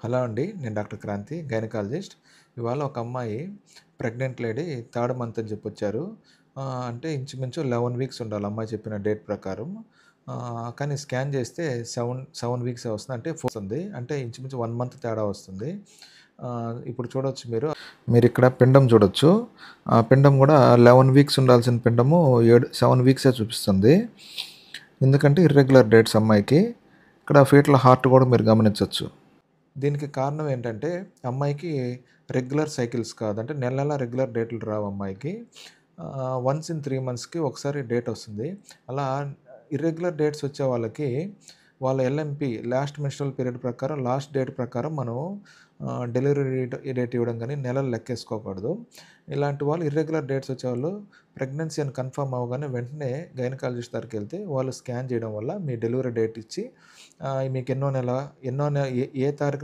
Hello అండి. నేను doctor Kranti gynaecologist. ఇవాళ ఒక అమ్మాయి ప్రెగ్నెంట్ లేడీ థర్డ్ మంత్ అని చెప్పొచ్చారు. అంటే ఇంచుమించు 11 వీక్స్ ఉండాలి అమ్మాయి చెప్పిన డేట్ ప్రకారం. కానీ స్కాన్ చేస్తే 7 వీక్సే వస్తుంది. అంటే వస్తుంది. అంటే ఇంచుమించు 1 మంత్ తేడా వస్తుంది. ఇప్పుడు చూడొచ్చు మీరిక్కడ పిండం చూడొచ్చు. ఆ పిండం కూడా 11 వీక్స్ ఉండాల్సిన పిండము 7 వీక్సే చూపిస్తుంది. ఎందుకంటే ఇర్రెగ్యులర్ డేట్స్ అమ్మాయికి. ఇక్కడ ఫీటల్ హార్ట్ కూడా మీరు గమనించొచ్చు. దీనికి కారణం ఏంటంటే, అమ్మాయికి రెగ్యులర్ సైకిల్స్ కాదు. అంటే నెల నెలా రెగ్యులర్ డేట్లు రావు అమ్మాయికి. వన్స్ ఇన్ 3 మంత్స్‌కి ఒకసారి డేట్ వస్తుంది. అలా ఇర్రెగ్యులర్ డేట్స్ వచ్చే వాళ్ళకి వాళ్ళ ఎల్ఎంపీ లాస్ట్ మెన్స్ట్రువల్ పీరియడ్ ప్రకారం లాస్ట్ డేట్ ప్రకారం మనం డెలివరీ డేట్ ఇవ్వడం గానీ, నెలలు లెక్కేసుకోకూడదు. ఇలాంటి వాళ్ళు ఇర్రెగ్యులర్ డేట్స్ వచ్చేవాళ్ళు ప్రెగ్నెన్సీ అని కన్ఫర్మ్ అవ్వగానే వెంటనే గైనకాలజిస్ట్ దగ్గరికెళ్తే వాళ్ళు స్కాన్ చేయడం వల్ల మీ డెలివరీ డేట్ ఇచ్చి మీకు ఎన్నో నెల ఏ తారీఖున